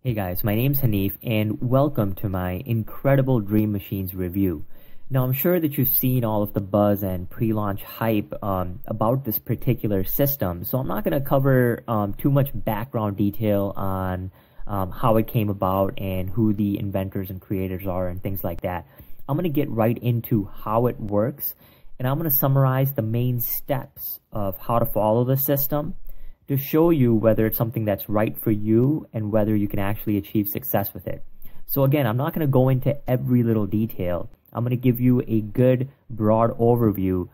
Hey guys, my name's Hanif and welcome to my Incredible Dream Machines review. Now I'm sure that you've seen all of the buzz and pre-launch hype about this particular system, so I'm not going to cover too much background detail on how it came about and who the inventors and creators are and things like that. I'm going to get right into how it works, and I'm going to summarize the main steps of how to follow the system to show you whether it's something that's right for you and whether you can actually achieve success with it. So again, I'm not going to go into every little detail. I'm going to give you a good broad overview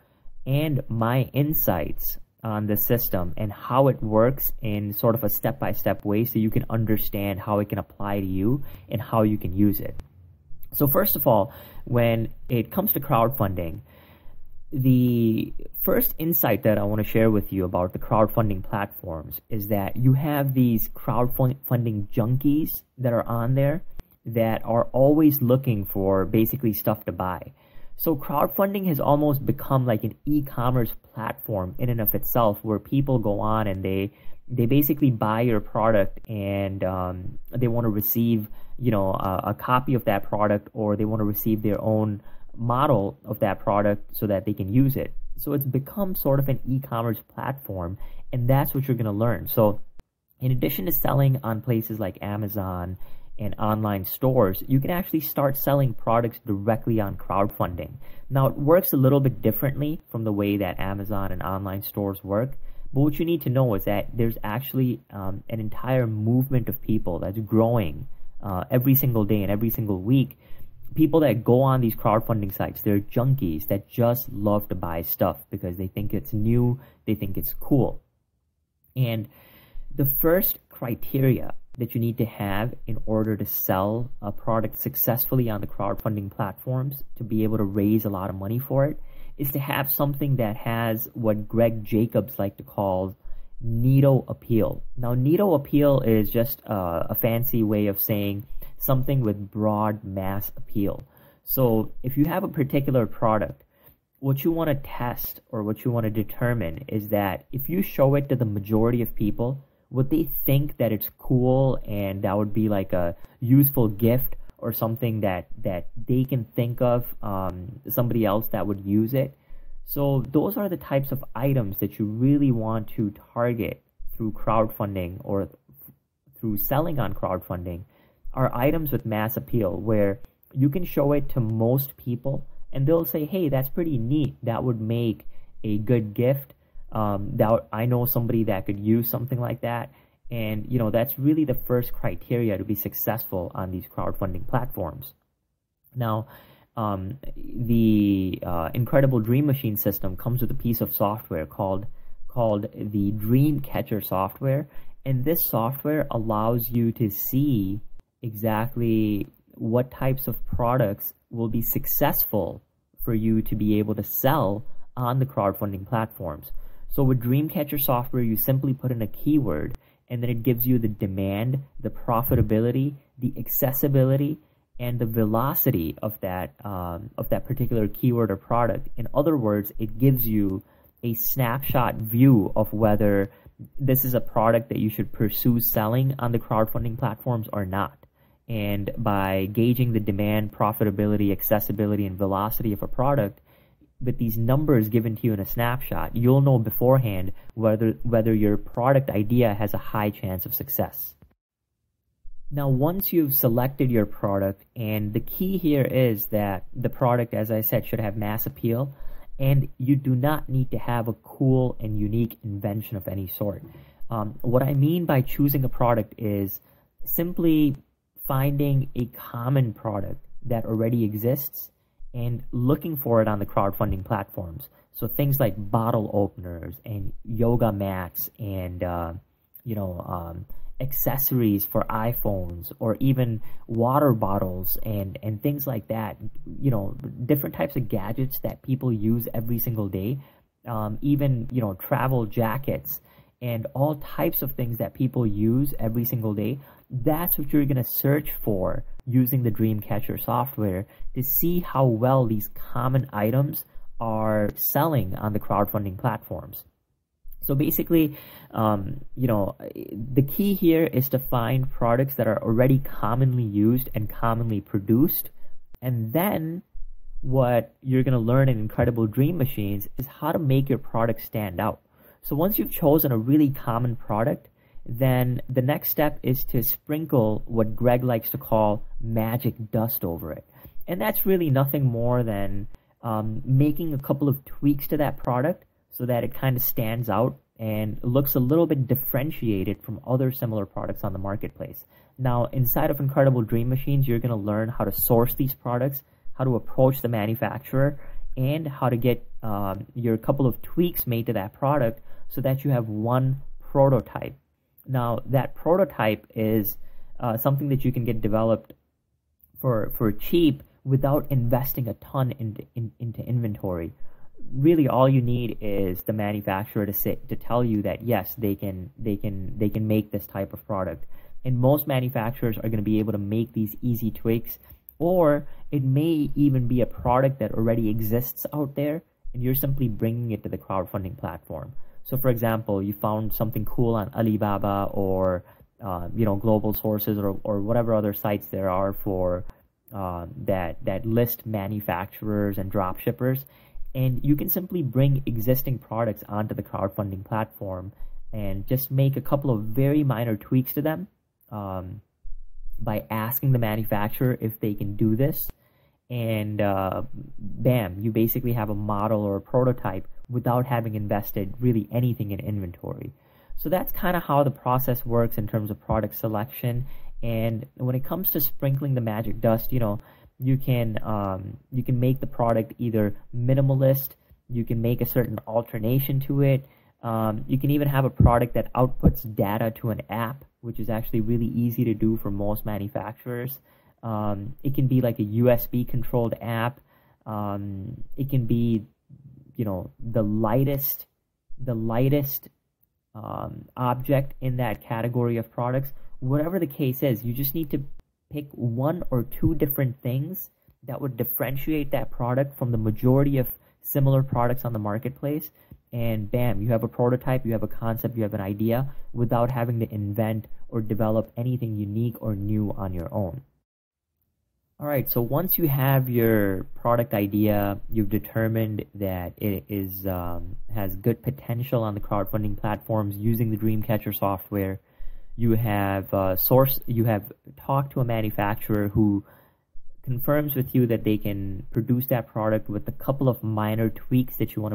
and my insights on the system and how it works in sort of a step-by-step way so you can understand how it can apply to you and how you can use it. So first of all, when it comes to crowdfunding, the first insight that I want to share with you about the crowdfunding platforms is that you have these crowdfunding junkies that are on there that are always looking for basically stuff to buy. So crowdfunding has almost become like an e-commerce platform in and of itself, where people go on and they basically buy your product and they want to receive, a copy of that product, or they want to receive their own model of that product so that they can use it. So it's become sort of an e-commerce platform, and that's what you're going to learn. So in addition to selling on places like Amazon and online stores, you can actually start selling products directly on crowdfunding. Now, it works a little bit differently from the way that Amazon and online stores work, but what you need to know is that there's actually an entire movement of people that's growing every single day and every single week. People that go on these crowdfunding sites, they're junkies that just love to buy stuff because they think it's new, they think it's cool. And the first criteria that you need to have in order to sell a product successfully on the crowdfunding platforms, to be able to raise a lot of money for it, is to have something that has what Greg Jacobs like to call neato appeal. Now, neato appeal is just a fancy way of saying something with broad mass appeal. So if you have a particular product, what you want to test or what you want to determine is that if you show it to the majority of people, would they think that it's cool and that would be like a useful gift or something that they can think of somebody else that would use it? So those are the types of items that you really want to target through crowdfunding or through selling on crowdfunding, are items with mass appeal, where you can show it to most people and they'll say, hey, that's pretty neat, that would make a good gift, that I know somebody that could use something like that. And that's really the first criteria to be successful on these crowdfunding platforms. Now, the Incredible Dream Machine system comes with a piece of software called the Dreamcatcher software, and this software allows you to see exactly what types of products will be successful for you to be able to sell on the crowdfunding platforms. So with Dreamcatcher software, you simply put in a keyword, and then it gives you the demand, the profitability, the accessibility, and the velocity of that particular keyword or product. In other words, it gives you a snapshot view of whether this is a product that you should pursue selling on the crowdfunding platforms or not. And by gauging the demand, profitability, accessibility, and velocity of a product, with these numbers given to you in a snapshot, you'll know beforehand whether your product idea has a high chance of success. Now, once you've selected your product, and the key here is that the product, as I said, should have mass appeal, and you do not need to have a cool and unique invention of any sort. What I mean by choosing a product is simply finding a common product that already exists and looking for it on the crowdfunding platforms. So things like bottle openers and yoga mats and accessories for iPhones, or even water bottles and things like that. Different types of gadgets that people use every single day, even travel jackets and all types of things that people use every single day. That's what you're going to search for using the Dreamcatcher software, to see how well these common items are selling on the crowdfunding platforms. So basically, the key here is to find products that are already commonly used and commonly produced. And then what you're going to learn in Incredible Dream Machines is how to make your product stand out. So once you've chosen a really common product, then the next step is to sprinkle what Greg likes to call magic dust over it. And that's really nothing more than making a couple of tweaks to that product so that it kind of stands out and looks a little bit differentiated from other similar products on the marketplace. Now, inside of Incredible Dream Machines, you're going to learn how to source these products, how to approach the manufacturer, and how to get your couple of tweaks made to that product so that you have one prototype. Now, that prototype is something that you can get developed for cheap without investing a ton into inventory. Really, all you need is the manufacturer to tell you that yes, they can make this type of product. And most manufacturers are going to be able to make these easy tweaks, or it may even be a product that already exists out there, and you're simply bringing it to the crowdfunding platform. So, for example, you found something cool on Alibaba or Global Sources or whatever other sites there are for that list manufacturers and drop shippers, and you can simply bring existing products onto the crowdfunding platform and just make a couple of very minor tweaks to them by asking the manufacturer if they can do this, and bam, you basically have a model or a prototype without having invested really anything in inventory. So that's kind of how the process works in terms of product selection. And when it comes to sprinkling the magic dust, you can make the product either minimalist, you can make a certain alternation to it, you can even have a product that outputs data to an app, which is actually really easy to do for most manufacturers. It can be like a USB controlled app. It can be, the lightest object in that category of products. Whatever the case is, you just need to pick one or two different things that would differentiate that product from the majority of similar products on the marketplace, and bam, you have a prototype, you have a concept, you have an idea without having to invent or develop anything unique or new on your own. Alright, so once you have your product idea, you've determined that it has good potential on the crowdfunding platforms using the Dreamcatcher software, you have talked to a manufacturer who confirms with you that they can produce that product with a couple of minor tweaks that you want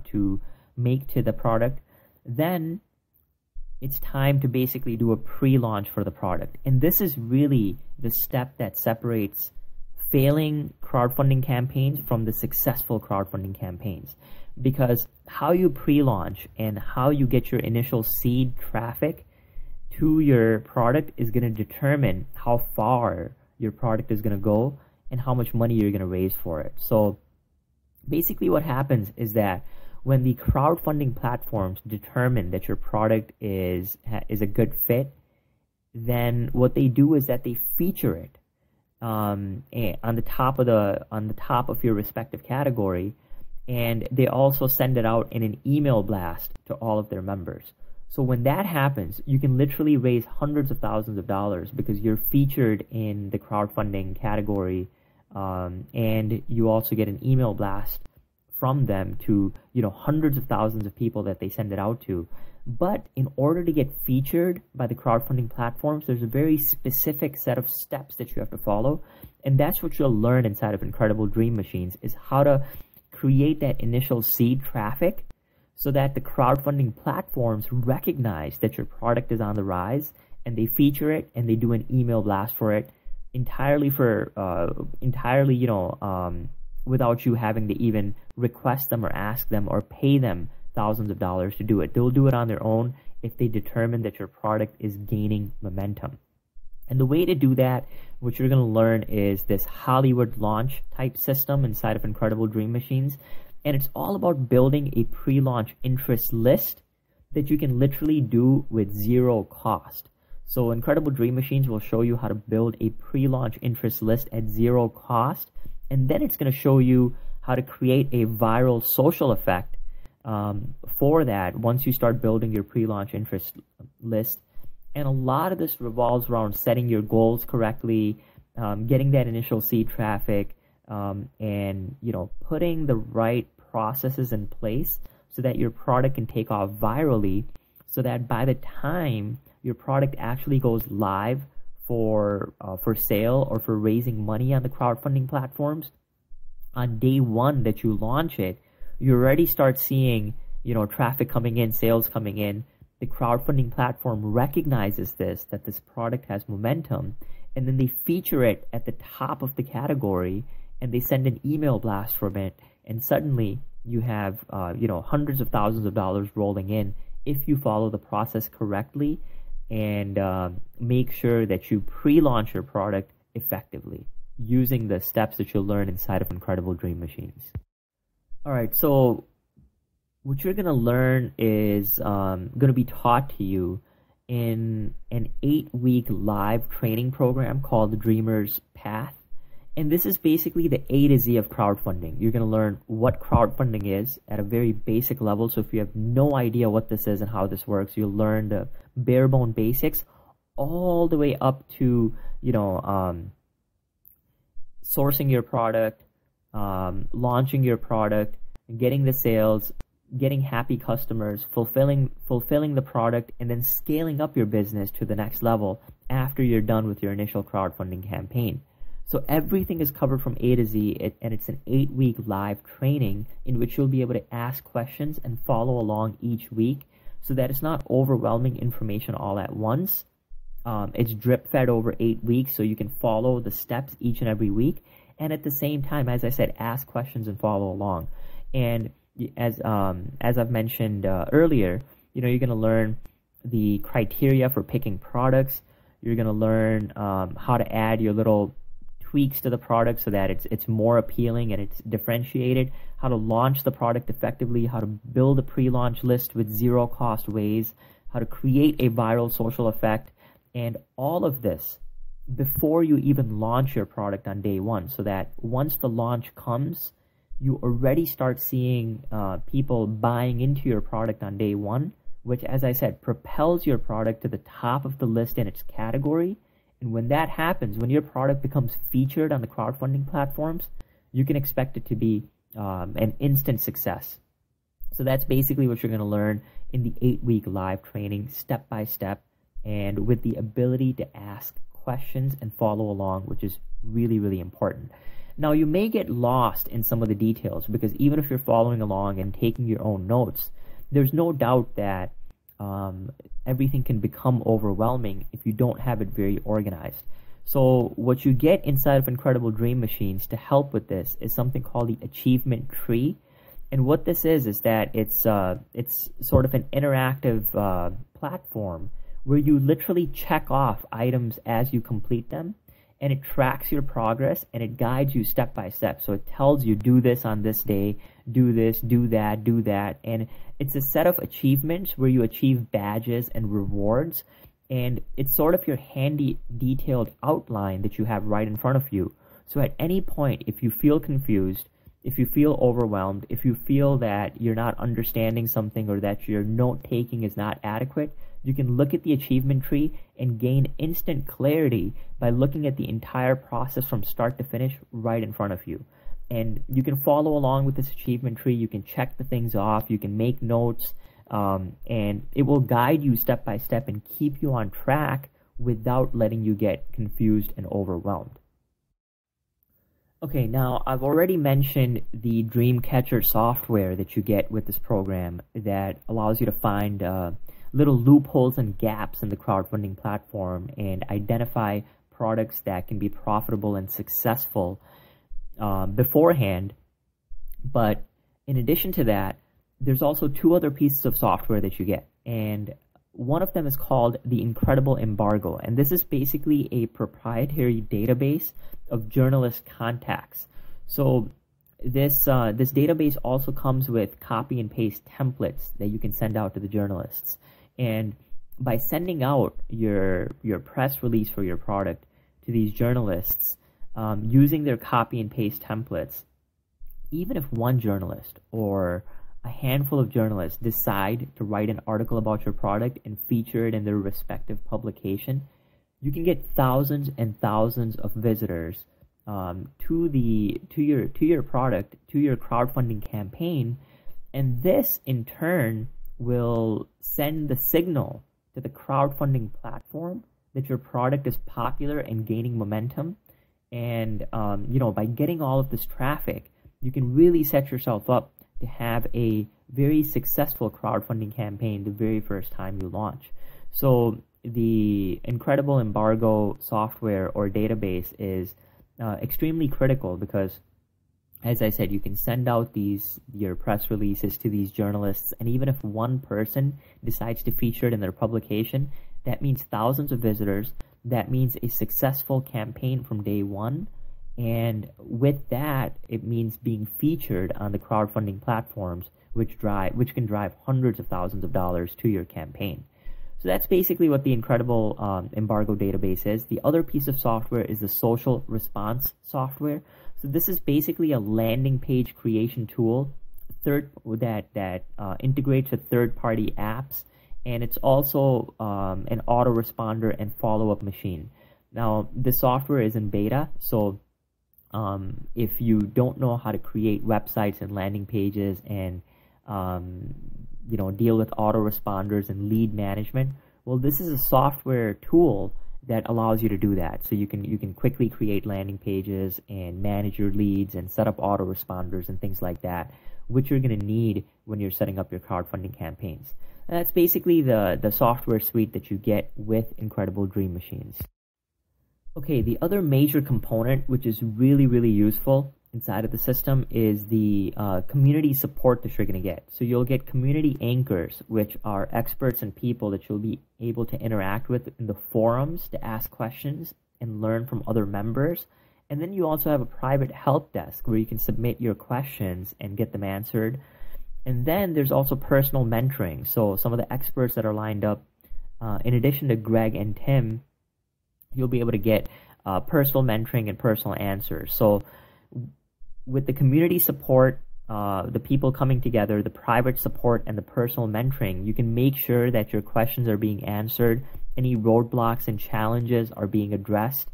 to make to the product. Then it's time to basically do a pre-launch for the product. And this is really the step that separates failing crowdfunding campaigns from the successful crowdfunding campaigns. Because how you pre-launch and how you get your initial seed traffic to your product is going to determine how far your product is going to go and how much money you're going to raise for it. So basically what happens is that when the crowdfunding platforms determine that your product is a good fit, then what they do is that they feature it on the top of your respective category, and they also send it out in an email blast to all of their members. So when that happens, you can literally raise hundreds of thousands of dollars because you're featured in the crowdfunding category, and you also get an email blast from them to hundreds of thousands of people that they send it out to. But in order to get featured by the crowdfunding platforms, there's a very specific set of steps that you have to follow, and that's what you'll learn inside of Incredible Dream Machines, is how to create that initial seed traffic so that the crowdfunding platforms recognize that your product is on the rise, and they feature it and they do an email blast for it entirely without you having to even request them or ask them or pay them thousands of dollars to do it. They'll do it on their own if they determine that your product is gaining momentum. And the way to do that, what you're going to learn, is this Hollywood launch type system inside of Incredible Dream Machines. And it's all about building a pre-launch interest list that you can literally do with zero cost. So Incredible Dream Machines will show you how to build a pre-launch interest list at zero cost. And then it's going to show you how to create a viral social effect for that once you start building your pre-launch interest list. And a lot of this revolves around setting your goals correctly, getting that initial seed traffic, and putting the right processes in place so that your product can take off virally, so that by the time your product actually goes live for sale or for raising money on the crowdfunding platforms, on day one that you launch it, you already start seeing traffic coming in, sales coming in. The crowdfunding platform recognizes that this product has momentum, and then they feature it at the top of the category, and they send an email blast from it, and suddenly you have hundreds of thousands of dollars rolling in if you follow the process correctly and make sure that you pre-launch your product effectively using the steps that you'll learn inside of Incredible Dream Machines. All right, so what you're going to learn is going to be taught to you in an 8-week live training program called the Dreamer's Path. And this is basically the A to Z of crowdfunding. You're going to learn what crowdfunding is at a very basic level. So if you have no idea what this is and how this works, you'll learn the bare bone basics all the way up to, sourcing your product, launching your product, getting the sales, getting happy customers, fulfilling the product, and then scaling up your business to the next level after you're done with your initial crowdfunding campaign. So everything is covered from A to Z, and it's an 8-week live training in which you'll be able to ask questions and follow along each week so that it's not overwhelming information all at once. It's drip fed over 8 weeks, so you can follow the steps each and every week. And at the same time, as I said, ask questions and follow along. And as I've mentioned earlier, you're going to learn the criteria for picking products. You're going to learn how to add your little tweaks to the product so that it's more appealing and it's differentiated, how to launch the product effectively, how to build a pre-launch list with zero cost ways, how to create a viral social effect, and all of this before you even launch your product on day one, so that once the launch comes, you already start seeing people buying into your product on day one, which, as I said, propels your product to the top of the list in its category. And when that happens, when your product becomes featured on the crowdfunding platforms, you can expect it to be an instant success. So that's basically what you're going to learn in the 8-week live training, step by step, and with the ability to ask questions and follow along, which is really, really important. Now, you may get lost in some of the details because even if you're following along and taking your own notes, there's no doubt that everything can become overwhelming if you don't have it very organized. So what you get inside of Incredible Dream Machines to help with this is something called the Achievement Tree. And what this is that it's sort of an interactive platform where you literally check off items as you complete them, and it tracks your progress and it guides you step by step. So it tells you, do this on this day, do this, do that, and it's a set of achievements where you achieve badges and rewards, and it's sort of your handy detailed outline that you have right in front of you. So at any point, if you feel confused, if you feel overwhelmed, if you feel that you're not understanding something or that your note taking is not adequate, you can look at the achievement tree and gain instant clarity by looking at the entire process from start to finish right in front of you. And you can follow along with this achievement tree. You can check the things off. You can make notes, and it will guide you step by step and keep you on track without letting you get confused and overwhelmed. Okay, now I've already mentioned the Dreamcatcher software that you get with this program that allows you to find little loopholes and gaps in the crowdfunding platform and identify products that can be profitable and successful beforehand. But in addition to that, there's also 2 other pieces of software that you get, and one of them is called the Incredible Embargo, and this is basically a proprietary database of journalist contacts. So this database also comes with copy and paste templates that you can send out to the journalists. And by sending out your press release for your product to these journalists using their copy and paste templates, even if one journalist or a handful of journalists decide to write an article about your product and feature it in their respective publication, you can get thousands and thousands of visitors to your product, to your crowdfunding campaign, and this in turn will send the signal to the crowdfunding platform that your product is popular and gaining momentum. And by getting all of this traffic, you can really set yourself up to have a very successful crowdfunding campaign the very first time you launch. So the Incredible Embargo software or database is extremely critical because, as I said, you can send out your press releases to these journalists, and even if one person decides to feature it in their publication, that means thousands of visitors. That means a successful campaign from day one. And with that, it means being featured on the crowdfunding platforms, which can drive hundreds of thousands of dollars to your campaign. So that's basically what the Incredible Embargo database is. The other piece of software is the social response software. So this is basically a landing page creation tool that integrates with third-party apps, and it's also an autoresponder and follow-up machine. Now, the software is in beta, so if you don't know how to create websites and landing pages and deal with autoresponders and lead management, well, this is a software tool that allows you to do that. So you can quickly create landing pages and manage your leads and set up autoresponders and things like that, which you're going to need when you're setting up your crowdfunding campaigns. And that's basically the software suite that you get with Incredible Dream Machines. Okay, the other major component, which is really, really useful inside of the system, is the community support that you're going to get. So you'll get community anchors, which are experts and people that you'll be able to interact with in the forums to ask questions and learn from other members. And then you also have a private help desk where you can submit your questions and get them answered. And then there's also personal mentoring. So some of the experts that are lined up, in addition to Greg and Tim, you'll be able to get personal mentoring and personal answers. So with the community support, the people coming together, the private support, and the personal mentoring, you can make sure that your questions are being answered, any roadblocks and challenges are being addressed.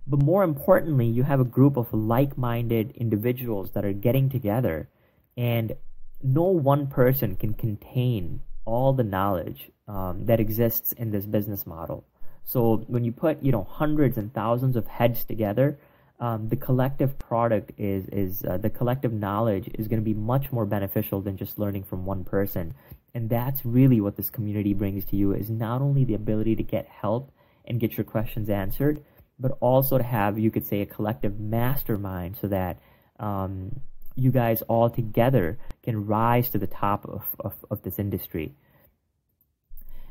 But more importantly, you have a group of like-minded individuals that are getting together, and no one person can contain all the knowledge that exists in this business model. So when you put hundreds and thousands of heads together, the collective product the collective knowledge is going to be much more beneficial than just learning from one person. And that's really what this community brings to you, is not only the ability to get help and get your questions answered, but also to have, you could say, a collective mastermind so that you guys all together can rise to the top of this industry.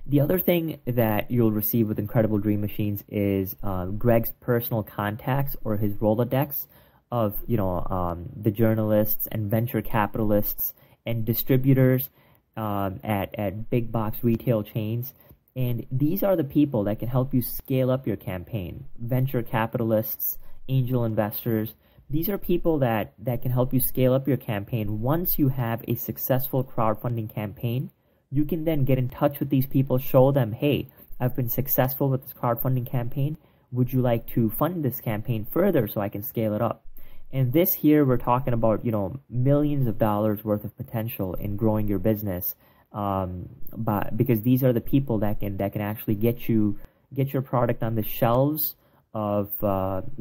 The other thing that you'll receive with Incredible Dream Machines is Greg's personal contacts, or his Rolodex of the journalists and venture capitalists and distributors at big box retail chains. And these are the people that can help you scale up your campaign. Venture capitalists, angel investors, these are people that can help you scale up your campaign. Once you have a successful crowdfunding campaign, you can then get in touch with these people, show them, hey, I've been successful with this crowdfunding campaign. Would you like to fund this campaign further so I can scale it up? And this here, we're talking about, millions of dollars worth of potential in growing your business, because these are the people that can actually get your product on the shelves of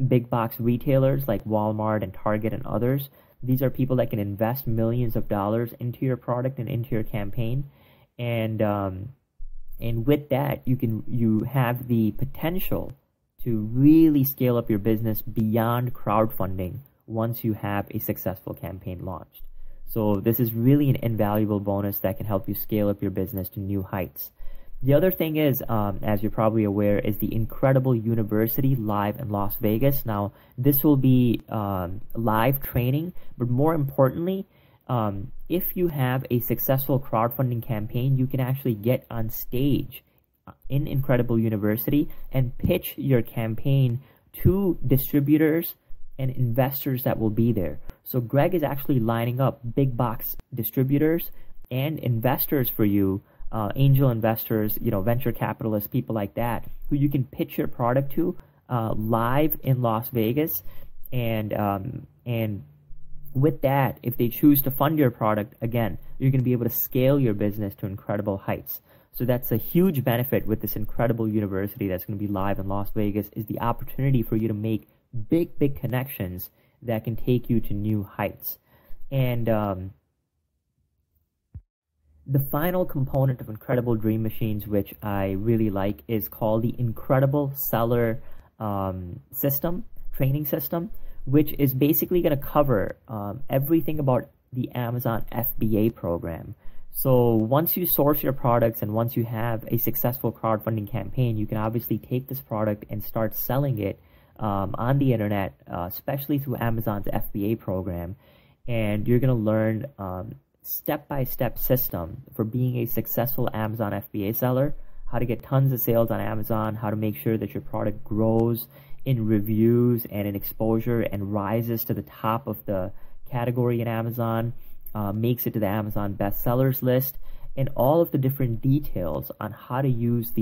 big box retailers like Walmart and Target and others. These are people that can invest millions of dollars into your product and into your campaign. And with that, you have the potential to really scale up your business beyond crowdfunding once you have a successful campaign launched. So this is really an invaluable bonus that can help you scale up your business to new heights. The other thing is, as you're probably aware, is the Incredible University live in Las Vegas. Now, this will be live training, but more importantly, if you have a successful crowdfunding campaign, you can actually get on stage in Incredible University and pitch your campaign to distributors and investors that will be there. So Greg is actually lining up big box distributors and investors for you, angel investors, venture capitalists, people like that, who you can pitch your product to live in Las Vegas. And with that, if they choose to fund your product, again, you're going to be able to scale your business to incredible heights. So that's a huge benefit with this incredible university that's going to be live in Las Vegas, is the opportunity for you to make big connections that can take you to new heights. And the final component of Incredible Dream Machines, which I really like, is called the Incredible Seller training system, which is basically going to cover everything about the Amazon FBA program. So once you source your products and once you have a successful crowdfunding campaign, you can obviously take this product and start selling it on the internet, especially through Amazon's FBA program. And you're going to learn step-by-step system for being a successful Amazon FBA seller, how to get tons of sales on Amazon, how to make sure that your product grows in reviews and in exposure and rises to the top of the category in Amazon, makes it to the Amazon bestsellers list, and all of the different details on how to use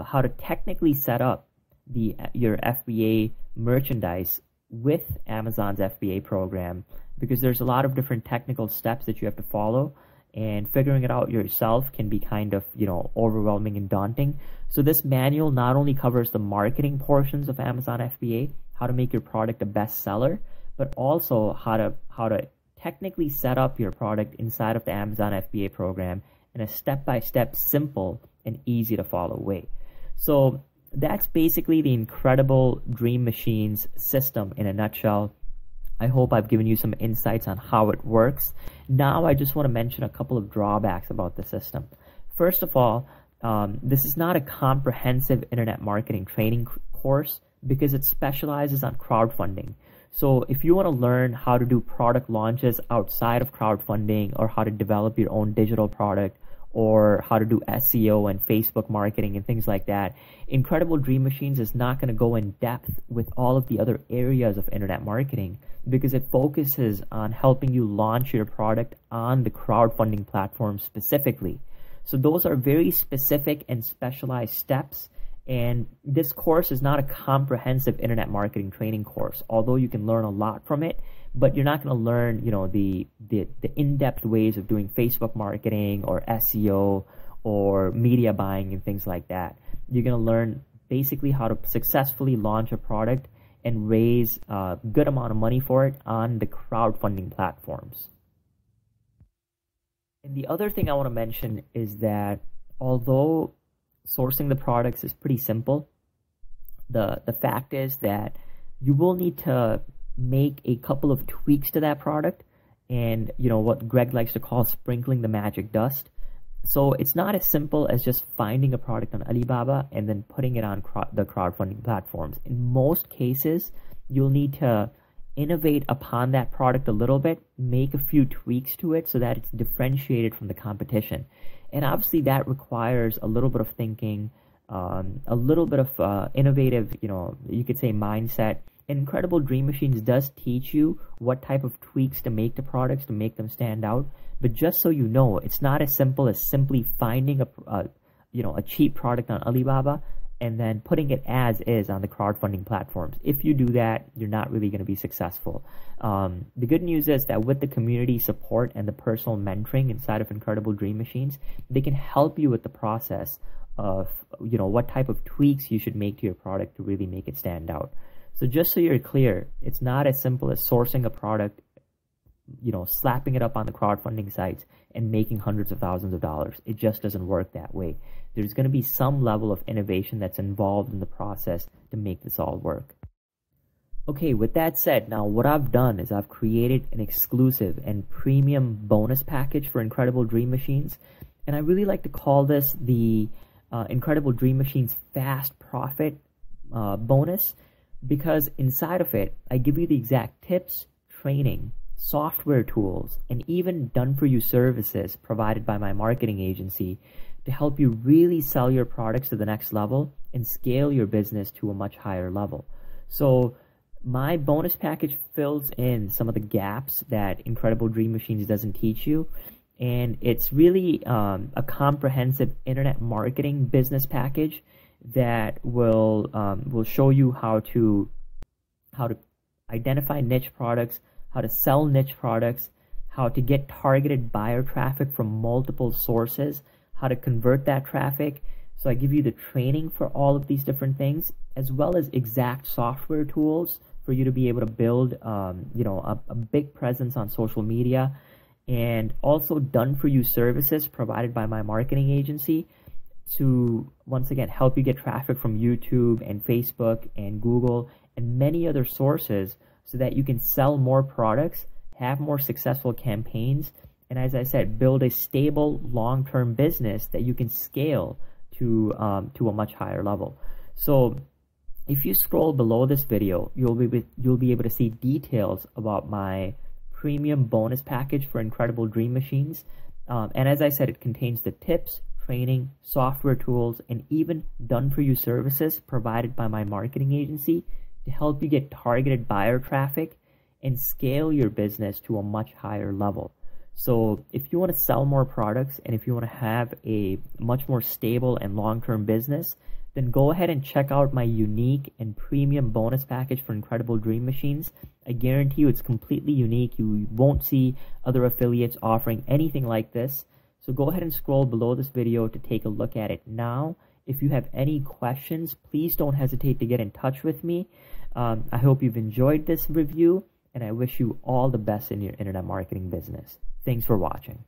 how to technically set up your FBA merchandise with Amazon's FBA program, because there's a lot of different technical steps that you have to follow, and figuring it out yourself can be kind of, overwhelming and daunting. So this manual not only covers the marketing portions of Amazon FBA, how to make your product a bestseller, but also how to technically set up your product inside of the Amazon FBA program in a step-by-step, simple and easy to follow way. So that's basically the Incredible Dream Machines system in a nutshell. I hope I've given you some insights on how it works. Now I just want to mention a couple of drawbacks about the system. First of all, this is not a comprehensive internet marketing training course because it specializes on crowdfunding. So if you want to learn how to do product launches outside of crowdfunding, or how to develop your own digital product, or how to do SEO and Facebook marketing and things like that, Incredible Dream Machines is not going to go in depth with all of the other areas of internet marketing, because it focuses on helping you launch your product on the crowdfunding platform specifically. So those are very specific and specialized steps. And this course is not a comprehensive internet marketing training course, although you can learn a lot from it, but you're not going to learn, the in-depth ways of doing Facebook marketing or SEO or media buying and things like that. You're going to learn basically how to successfully launch a product and raise a good amount of money for it on the crowdfunding platforms. And the other thing I want to mention is that although sourcing the products is pretty simple, the fact is that you will need to make a couple of tweaks to that product, and what Greg likes to call sprinkling the magic dust. So it's not as simple as just finding a product on Alibaba and then putting it on the crowdfunding platforms. In most cases, you'll need to innovate upon that product a little bit, make a few tweaks to it so that it's differentiated from the competition. And obviously that requires a little bit of thinking, a little bit of innovative, you could say mindset. Incredible Dream Machines does teach you what type of tweaks to make to products to make them stand out. But just so you know, it's not as simple as simply finding a cheap product on Alibaba and then putting it as is on the crowdfunding platforms. If you do that, you're not really going to be successful. The good news is that with the community support and the personal mentoring inside of Incredible Dream Machines, they can help you with the process of what type of tweaks you should make to your product to really make it stand out. So just so you're clear, it's not as simple as sourcing a product, slapping it up on the crowdfunding sites and making hundreds of thousands of dollars. It just doesn't work that way. There's going to be some level of innovation that's involved in the process to make this all work. Okay, with that said, now what I've done is I've created an exclusive and premium bonus package for Incredible Dream Machines. And I really like to call this the Incredible Dream Machines Fast Profit bonus, because inside of it, I give you the exact tips, training, software tools, and even done-for-you services provided by my marketing agency to help you really sell your products to the next level and scale your business to a much higher level. So My bonus package fills in some of the gaps that Incredible Dream Machines doesn't teach you, and it's really a comprehensive internet marketing business package that will show you how to identify niche products, how to sell niche products, how to get targeted buyer traffic from multiple sources, how to convert that traffic. So I give you the training for all of these different things, as well as exact software tools for you to be able to build a big presence on social media, and also done for you services provided by my marketing agency to once again help you get traffic from YouTube and Facebook and Google and many other sources, so that you can sell more products, have more successful campaigns, and as I said, build a stable long-term business that you can scale to a much higher level. So if you scroll below this video, you'll be able to see details about my premium bonus package for Incredible Dream Machines. And as I said, it contains the tips, training, software tools, and even done-for-you services provided by my marketing agency to help you get targeted buyer traffic and scale your business to a much higher level. So if you want to sell more products and if you want to have a much more stable and long-term business, then go ahead and check out my unique and premium bonus package for Incredible Dream Machines. I guarantee you it's completely unique. You won't see other affiliates offering anything like this. So go ahead and scroll below this video to take a look at it now. If you have any questions, please don't hesitate to get in touch with me. I hope you've enjoyed this review, and I wish you all the best in your internet marketing business. Thanks for watching.